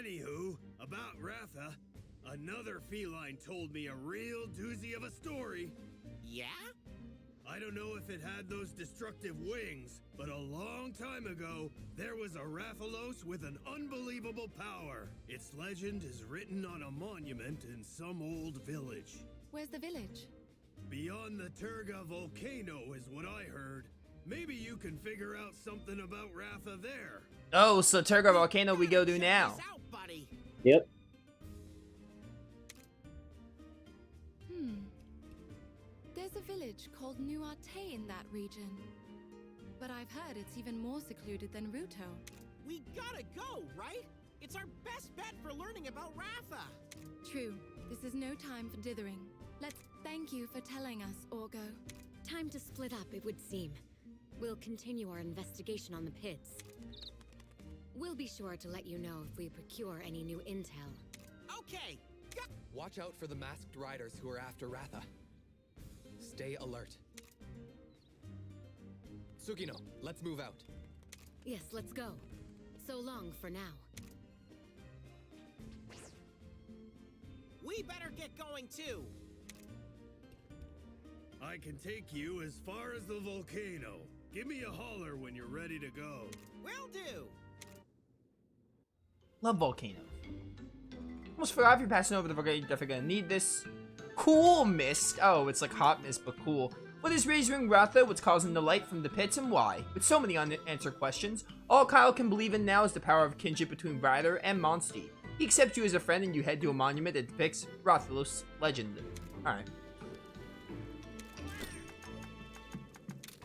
Anywho, about Ratha, another feline told me a real doozy of a story. Yeah? I don't know if it had those destructive wings, but a long time ago, there was a Rathalos with an unbelievable power. Its legend is written on a monument in some old village. Where's the village? Beyond the Terga Volcano is what I heard. Maybe you can figure out something about Ratha there. Oh, so Terga Volcano we go to now. Check this out, buddy. Yep. There's a village called Nuarte in that region. But I've heard it's even more secluded than Ruto. We gotta go, right? It's our best bet for learning about Ratha. True. This is no time for dithering. Let's thank you for telling us, Orgo. Time to split up, it would seem. We'll continue our investigation on the pits. We'll be sure to let you know if we procure any new intel. Okay. Watch out for the masked riders who are after Ratha. Stay alert. Sugino, let's move out. Yes, let's go. So long for now. We better get going too. I can take you as far as the volcano. Give me a holler when you're ready to go. Will do. Love Volcano. Almost forgot if you're passing over the volcano, you're definitely gonna need this. Cool mist. Oh, it's like hot mist, but cool. What is raising Ratha? What's causing the light from the pits and why? With so many unanswered questions, all Kyle can believe in now is the power of kinship between Ryder and Monstie. He accepts you as a friend and you head to a monument that depicts Rathalos' legend. Alright.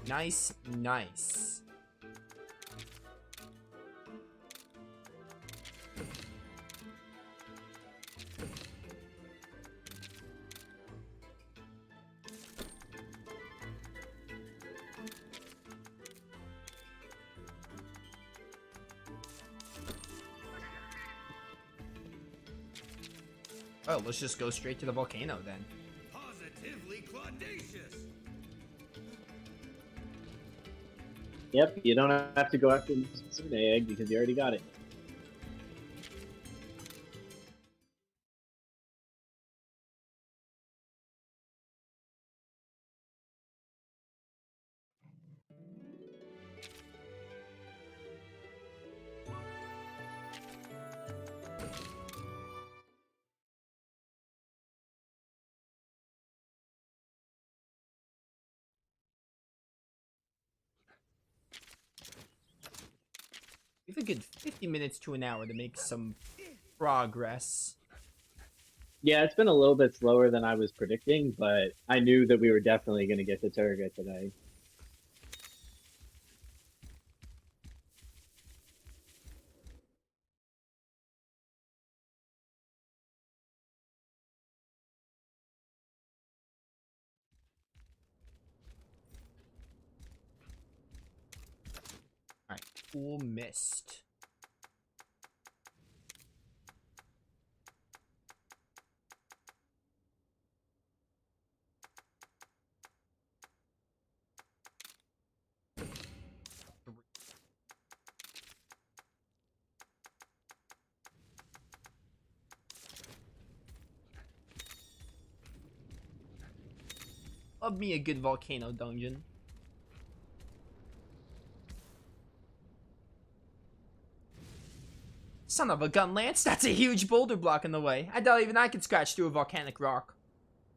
Nice, nice. Oh, let's just go straight to the volcano then. Positively claudacious. Yep, you don't have to go after the Sune egg because you already got it. We have a good 50 minutes to an hour to make some progress. Yeah, it's been a little bit slower than I was predicting, but I knew that we were definitely going to get to Terga today. Alright, cool mist. Love me a good volcano dungeon. Son of a gun, Lance, that's a huge boulder block in the way. I doubt even I can scratch through a volcanic rock.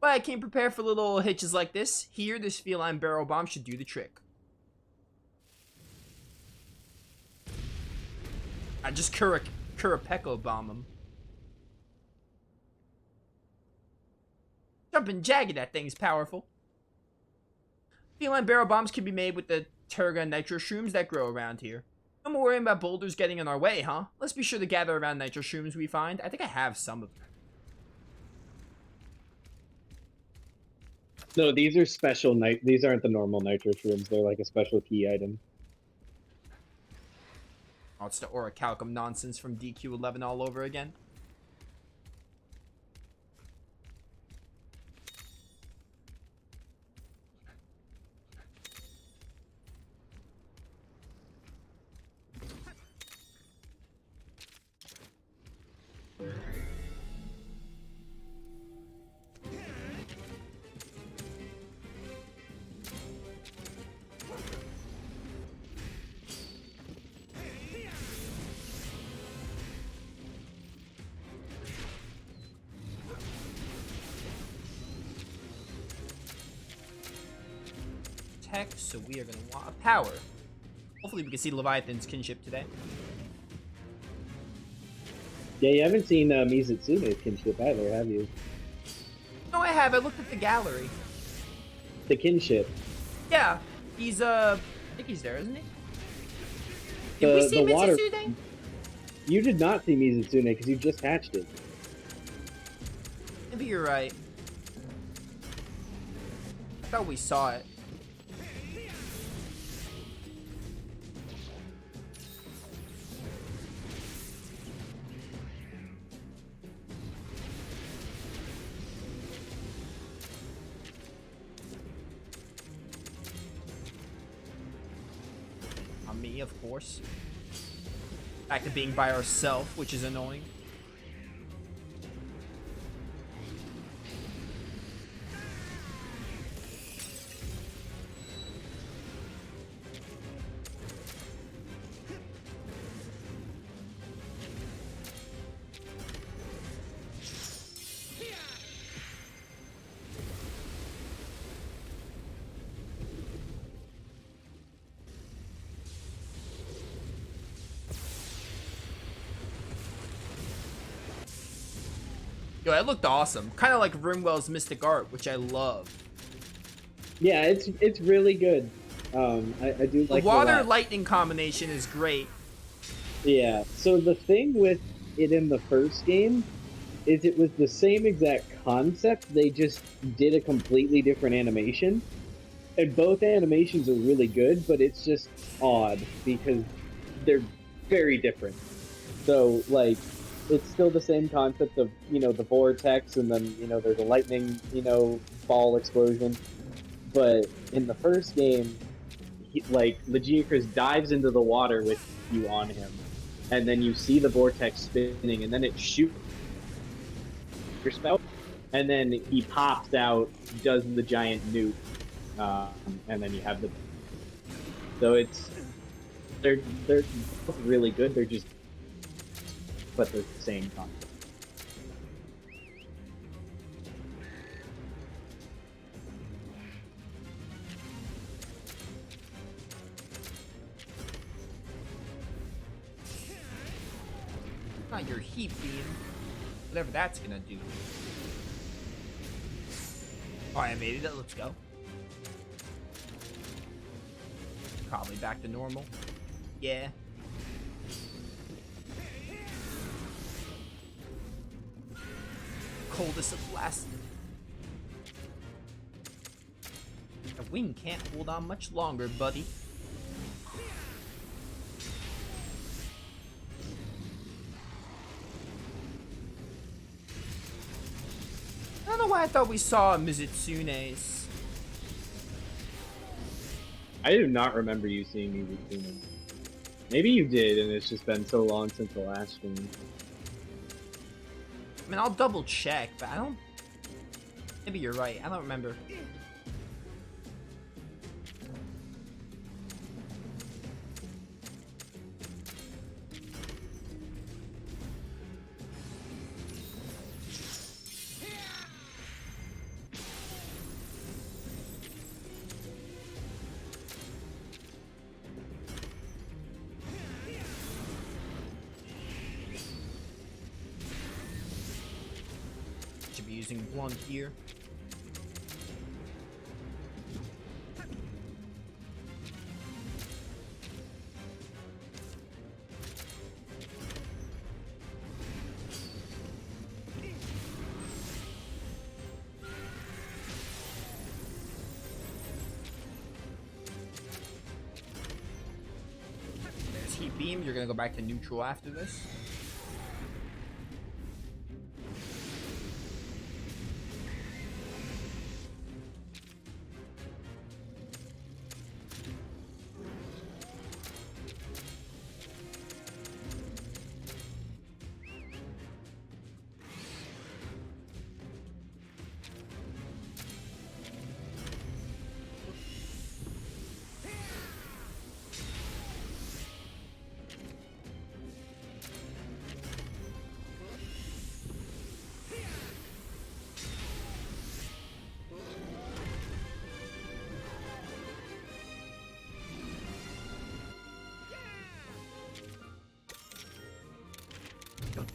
But I came prepared for little hitches like this. Here, this feline barrel bomb should do the trick. I just Kurapeko bomb him. Jumping jagged, that thing's powerful. Feline barrel bombs can be made with the Terga nitro shrooms that grow around here. No more worrying about boulders getting in our way, huh? Let's be sure to gather around nitro shrooms we find. I think I have some of them. No, these are special these aren't the normal nitro shrooms. They're like a special key item. Oh, it's the orichalcum nonsense from DQ11 all over again. tech, so we are going to want a power. Hopefully we can see Leviathan's kinship today. Yeah, you haven't seen Mizutsune's kinship either, have you? No, I have. I looked at the gallery. The kinship. Yeah, he's, I think he's there, isn't he? Did we see Mizutsune? You did not see Mizutsume because you just hatched it. Maybe you're right. I thought we saw it. On me, of course. Back to being by ourselves, which is annoying. Yo, it looked awesome. Kind of like Rimwell's Mystic Art, which I love. Yeah, it's really good. I do like the water lightning combination is great. Yeah. So the thing with it in the first game is it was the same exact concept. They just did a completely different animation, and both animations are really good. But it's just odd because they're very different. So like, it's still the same concept of, the vortex, and then, there's a lightning, ball explosion. But in the first game, Legiacrus dives into the water with you on him, and then you see the vortex spinning, and then it shoots your spell, and then he pops out, does the giant nuke, and then you have the... So they're both really good, but they're the same concept. Not your heat beam. Whatever that's gonna do. Alright, I made it. Let's go. Probably back to normal. Yeah. Coldest of last. The wing can't hold on much longer, buddy. I don't know why I thought we saw Mizutsune's. I do not remember you seeing Mizutsume. Maybe you did, and it's just been so long since the last stream. I mean, I'll double check, but I don't... Maybe you're right. I don't remember. Should be using blunt here. There's heat beam. You're gonna go back to neutral after this.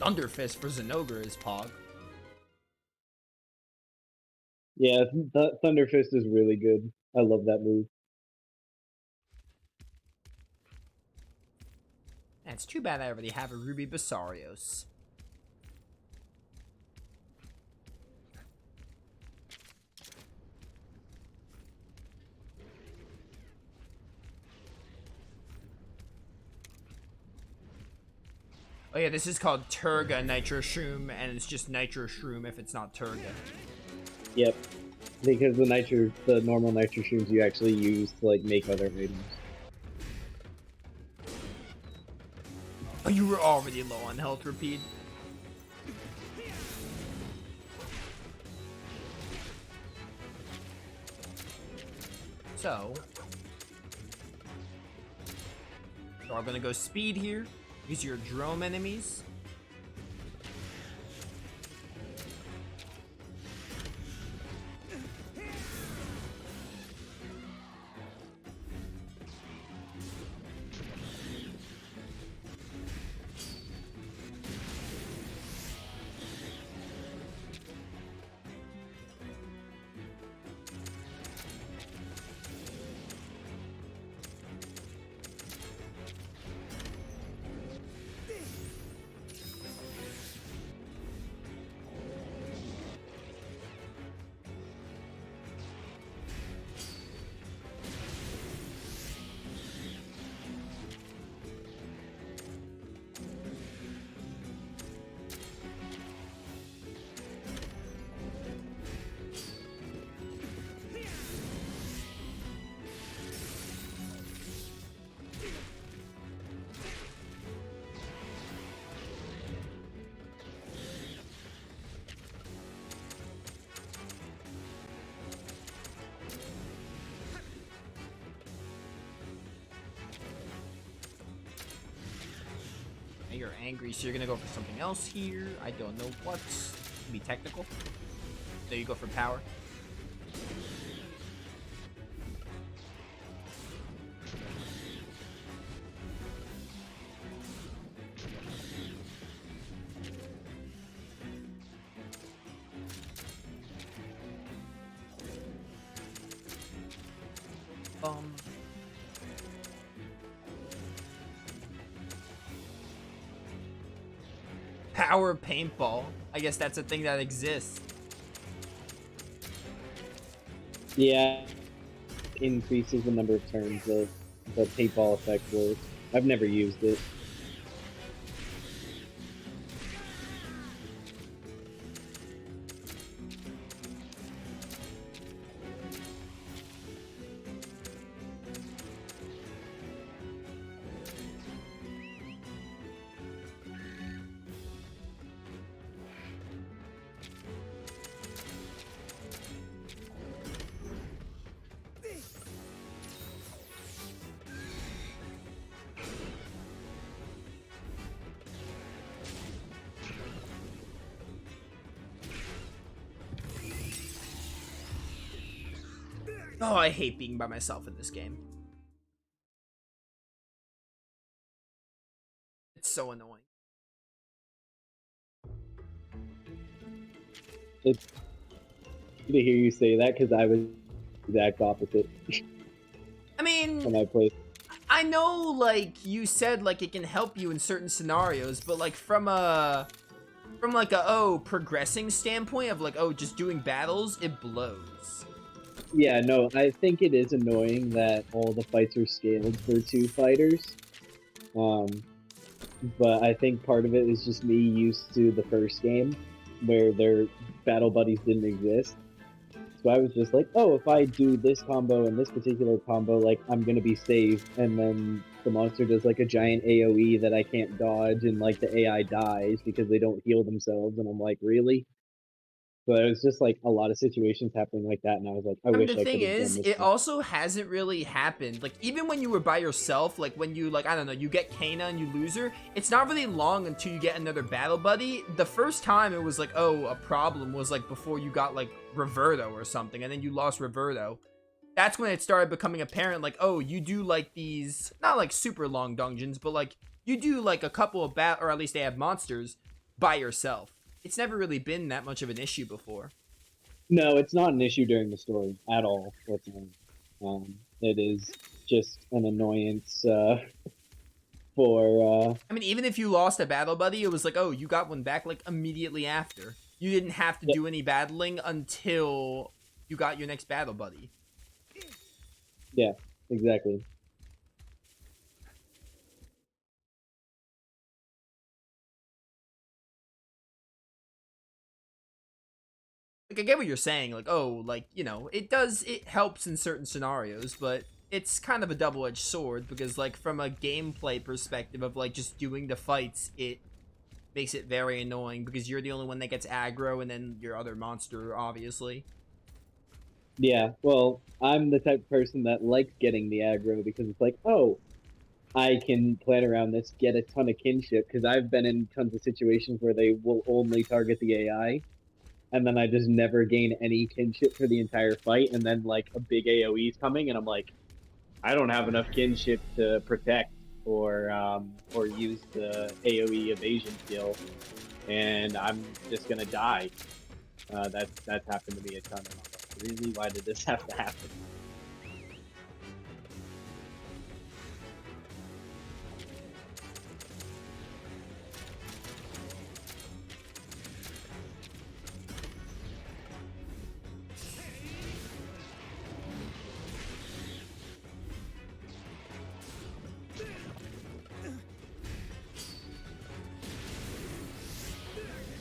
Thunder Fist for Zenogre is Pog. Yeah, Thunder Fist is really good. I love that move. And it's too bad I already have a Ruby Basarios. Oh yeah, this is called Terga Nitro Shroom, and it's just Nitro Shroom if it's not Terga. Yep. Because the normal Nitro Shrooms you actually use to like make other items. Oh, you were already low on health, Repeat. So I'm gonna go speed here. Use your drone enemies. You're angry, so you're gonna go for something else here. I don't know what. Be technical. There you go for power. Power paintball. I guess that's a thing that exists. Yeah. Increases the number of turns the paintball effect works. I've never used it. Oh, I hate being by myself in this game. It's so annoying. It's good to hear you say that because I was the exact opposite. I mean, when I played. I know, like, you said, like, it can help you in certain scenarios, but, like, from like a, progressing standpoint of, like, just doing battles, it blows. Yeah, no, I think it is annoying that all the fights are scaled for 2 fighters. But I think part of it is just me used to the first game, where their battle buddies didn't exist. So I was just like, oh, if I do this combo and this particular combo, like, I'm gonna be safe, and then the monster does, like, a giant AoE that I can't dodge, and, like, the AI dies because they don't heal themselves, and I'm like, really? But it was just, like, a lot of situations happening like that, and I was like, I mean, wish the I thing could have done is, this. it also hasn't really happened. Like, even when you were by yourself, like, when you, like, I don't know, you get Kana and you lose her, it's not really long until you get another battle buddy. The first time it was like, oh, a problem was, like, before you got, like, Reverto or something, and then you lost Reverto. That's when it started becoming apparent, like, oh, you do, like, these, not, like, super long dungeons, but, like, you do, like, a couple of or at least they have monsters by yourself. It's never really been that much of an issue before. No, it's not an issue during the story at all. It is just an annoyance for. I mean, even if you lost a battle buddy, it was like, oh, you got one back like immediately after. You didn't have to do any battling until you got your next battle buddy. Yeah, exactly. Like, I get what you're saying. Like, oh, like, you know, it helps in certain scenarios, but it's kind of a double-edged sword because, like, from a gameplay perspective of, like, just doing the fights, it makes it very annoying because you're the only one that gets aggro and then your other monster, obviously. Yeah, well, I'm the type of person that likes getting the aggro because it's like, oh, I can plan around this, get a ton of kinship, because I've been in tons of situations where they will only target the AI, and then I just never gain any kinship for the entire fight, and then, like, a big AoE's coming, and I'm like, I don't have enough kinship to protect or use the AoE evasion skill, and I'm just gonna die. That's happened to me a ton, and I'm like, really? Why did this have to happen?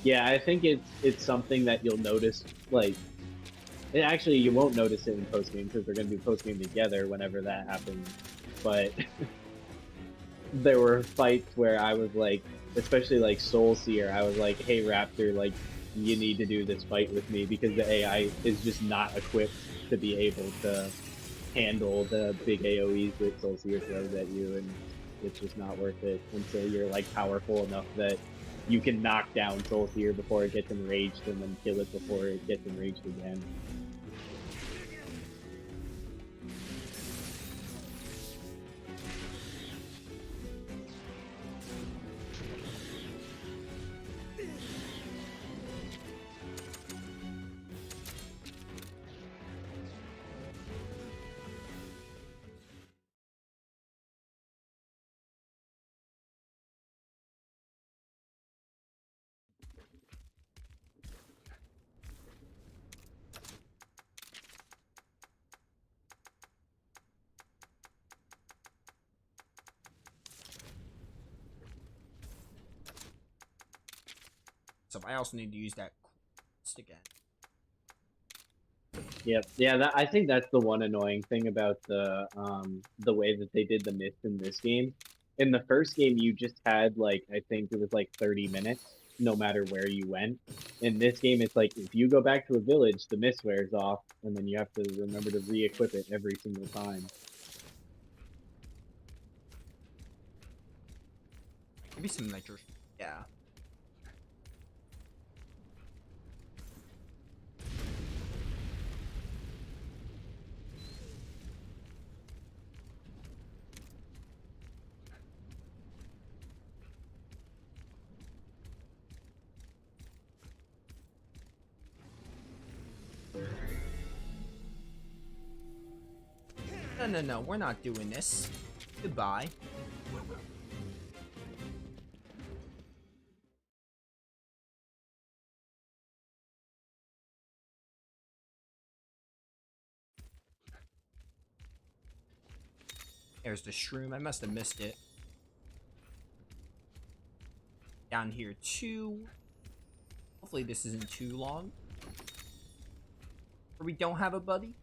Yeah, I think it's something that you'll notice, like, actually you won't notice it in post-game because they're going to do post-game together whenever that happens, but there were fights where I was like, especially like Soul Seer, I was like, hey Raptor, like, you need to do this fight with me because the AI is just not equipped to be able to handle the big AoEs that Soul Seer throws at you, and it's just not worth it until you're like powerful enough that you can knock down Soul Seer before it gets enraged and then kill it before it gets enraged again. So I also need to use that again. Yep. Yeah, I think that's the one annoying thing about the way that they did the mist in this game. In the first game, you just had, like, I think it was like 30 minutes, no matter where you went. In this game, it's like, if you go back to a village, the mist wears off, and then you have to remember to re-equip it every single time. Maybe some nitro. Yeah. No, we're not doing this. Goodbye. There's the shroom. I must have missed it. Down here too. Hopefully this isn't too long. Or we don't have a buddy.